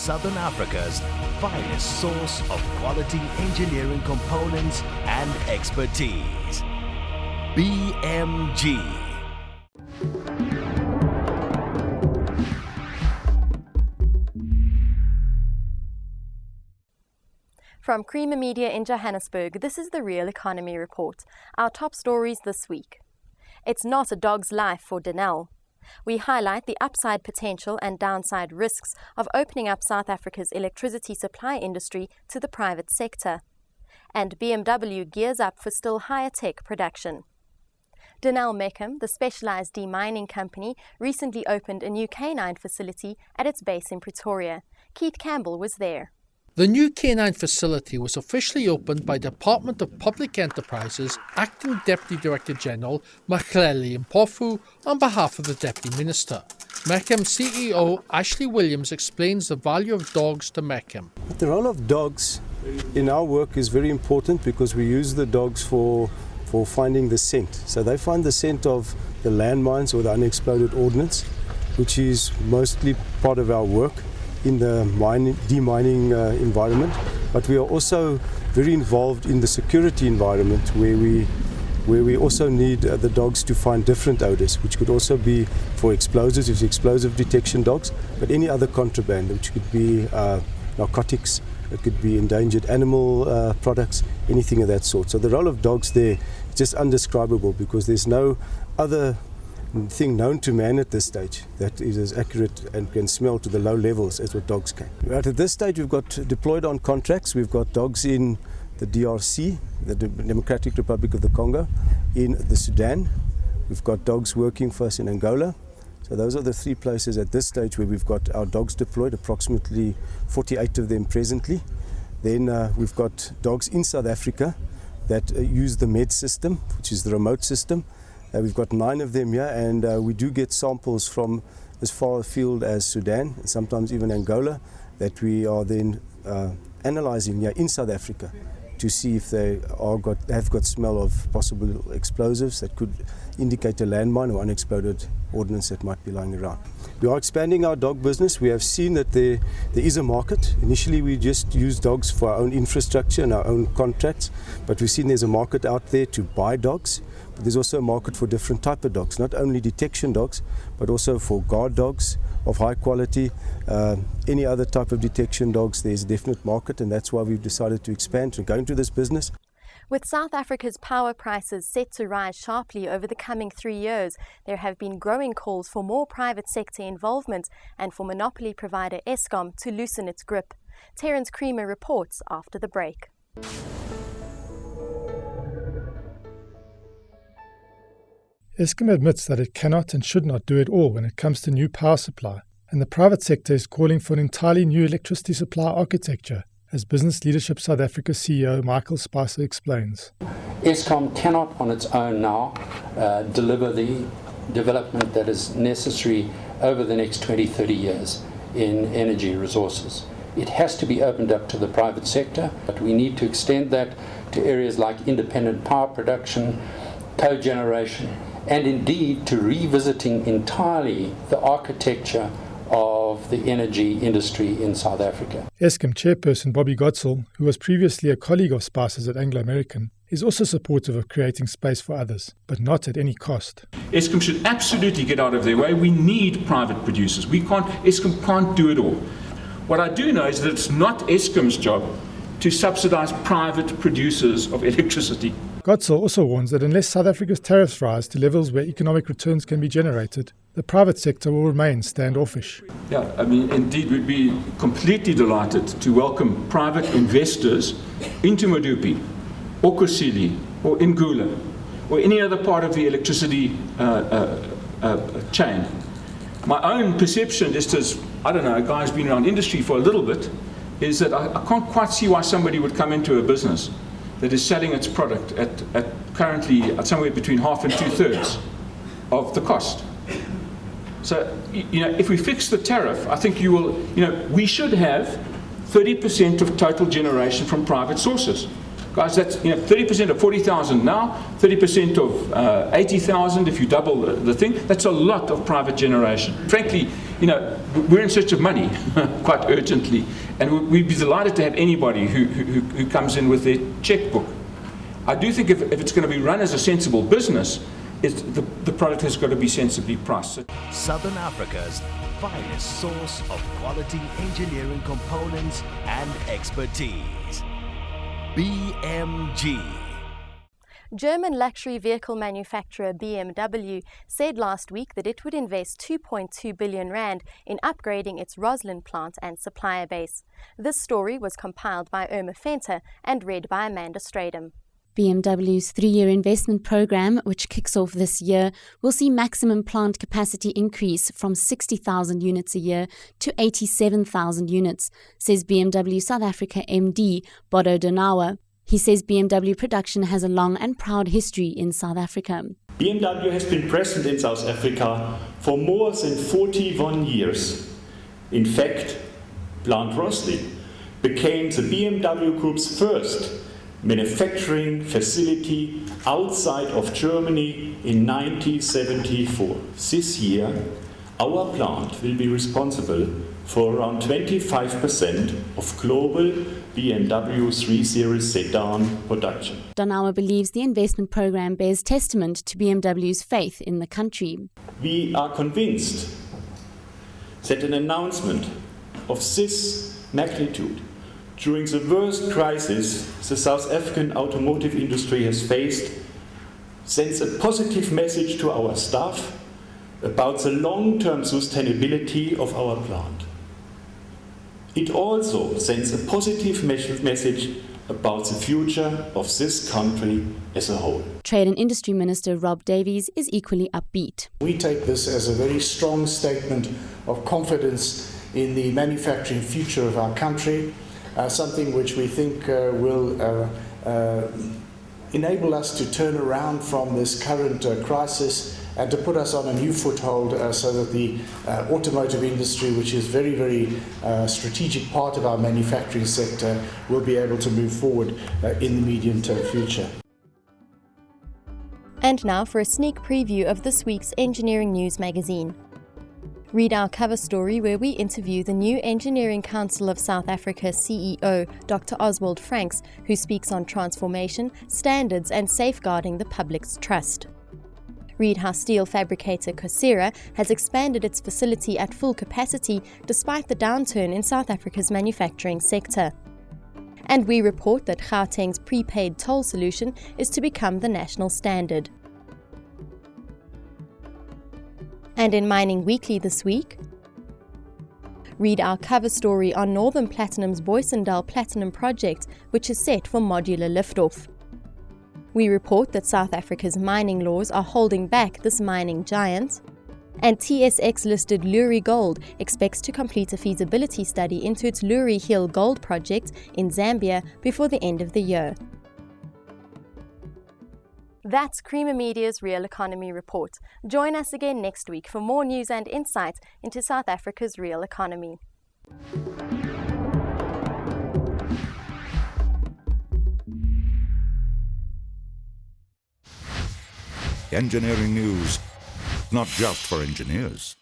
Southern Africa's finest source of quality engineering components and expertise. BMG. From Creamer Media in Johannesburg, this is the Real Economy Report. Our top stories this week. It's not a dog's life for Denel. We highlight the upside potential and downside risks of opening up South Africa's electricity supply industry to the private sector. And BMW gears up for still higher tech production. Denel Meckham, the specialized demining company, recently opened a new canine facility at its base in Pretoria. Keith Campbell was there. The new canine facility was officially opened by Department of Public Enterprises Acting Deputy Director General Machleli Mpofu on behalf of the Deputy Minister. Meckham CEO Ashley Williams explains the value of dogs to Meckham. The role of dogs in our work is very important because we use the dogs for finding the scent. So they find the scent of the landmines or the unexploded ordnance, which is mostly part of our work in the demining environment, but we are also very involved in the security environment where we also need the dogs to find different odors, which could also be for explosives, it's explosive detection dogs, but any other contraband, which could be narcotics, it could be endangered animal products, anything of that sort. So the role of dogs there is just undescribable because there's no other thing known to man at this stage that is as accurate and can smell to the low levels as what dogs can. Right at this stage we've got deployed on contracts, we've got dogs in the DRC, the Democratic Republic of the Congo, in the Sudan, we've got dogs working for us in Angola. So those are the three places at this stage where we've got our dogs deployed, approximately 48 of them presently. Then we've got dogs in South Africa that use the MED system, which is the remote system. We've got 9 of them here, and we do get samples from as far afield as Sudan, and sometimes even Angola, that we are then analysing here in South Africa to see if they have got smell of possible explosives that could indicate a landmine or unexploded ordnance that might be lying around. We are expanding our dog business. We have seen that there is a market. Initially we just use dogs for our own infrastructure and our own contracts, but we've seen there's a market out there to buy dogs. But there's also a market for different type of dogs, not only detection dogs, but also for guard dogs of high quality, any other type of detection dogs. There's a definite market, and that's why we've decided to expand and go into this business. With South Africa's power prices set to rise sharply over the coming 3 years, there have been growing calls for more private sector involvement and for monopoly provider Eskom to loosen its grip. Terence Creamer reports after the break. Eskom admits that it cannot and should not do it all when it comes to new power supply, and the private sector is calling for an entirely new electricity supply architecture, as Business Leadership South Africa CEO Michael Spicer explains. Eskom cannot on its own now deliver the development that is necessary over the next 20-30 years in energy resources. It has to be opened up to the private sector, but we need to extend that to areas like independent power production, cogeneration, and indeed to revisiting entirely the architecture of the energy industry in South Africa. Eskom chairperson Bobby Gotzel, who was previously a colleague of Spicer's at Anglo American, is also supportive of creating space for others, but not at any cost. Eskom should absolutely get out of their way. We need private producers. Eskom can't do it all. What I do know is that it's not Eskom's job to subsidise private producers of electricity. Gotzel also warns that unless South Africa's tariffs rise to levels where economic returns can be generated, the private sector will remain standoffish. Yeah, I mean, indeed, we'd be completely delighted to welcome private investors into Medupi, or Kusile, or Ngula, or any other part of the electricity chain. My own perception, just as, I don't know, a guy who's been around industry for a little bit, is that I can't quite see why somebody would come into a business that is selling its product at currently at somewhere between half and 2/3 of the cost. So, if we fix the tariff, I think we should have 30% of total generation from private sources. Guys, that's 30% of 40,000 now, 30% of 80,000 if you double the thing. That's a lot of private generation. Frankly, we're in search of money quite urgently, and we'd be delighted to have anybody who comes in with their checkbook. I do think if it's going to be run as a sensible business, the product has got to be sensibly priced. Southern Africa's finest source of quality engineering components and expertise. BMG. German luxury vehicle manufacturer BMW said last week that it would invest 2.2 billion rand in upgrading its Roslyn plant and supplier base. This story was compiled by Irma Fenter and read by Amanda Stradham. BMW's 3-year investment program, which kicks off this year, will see maximum plant capacity increase from 60,000 units a year to 87,000 units, says BMW South Africa MD Bodo Denel. He says BMW production has a long and proud history in South Africa. BMW has been present in South Africa for more than 41 years. In fact, Plant Roslyn became the BMW Group's first manufacturing facility outside of Germany in 1974. This year, our plant will be responsible for around 25% of global BMW 3 Series sedan production. Denel believes the investment program bears testament to BMW's faith in the country. We are convinced that an announcement of this magnitude during the worst crisis the South African automotive industry has faced sends a positive message to our staff about the long-term sustainability of our plant. It also sends a positive message about the future of this country as a whole. Trade and Industry Minister Rob Davies is equally upbeat. We take this as a very strong statement of confidence in the manufacturing future of our country, something which we think will enable us to turn around from this current crisis and to put us on a new foothold so that the automotive industry, which is very, very strategic part of our manufacturing sector, will be able to move forward in the medium-term future. And now for a sneak preview of this week's Engineering News magazine. Read our cover story where we interview the new Engineering Council of South Africa CEO, Dr. Oswald Franks, who speaks on transformation, standards and safeguarding the public's trust. Read how steel fabricator Kosera has expanded its facility at full capacity despite the downturn in South Africa's manufacturing sector. And we report that Gauteng's prepaid toll solution is to become the national standard. And in Mining Weekly this week, read our cover story on Northern Platinum's Booysendal Platinum project, which is set for modular liftoff. We report that South Africa's mining laws are holding back this mining giant. And TSX-listed Luri Gold expects to complete a feasibility study into its Luri Hill Gold project in Zambia before the end of the year. That's Creamer Media's Real Economy Report. Join us again next week for more news and insight into South Africa's real economy. Engineering news, not just for engineers.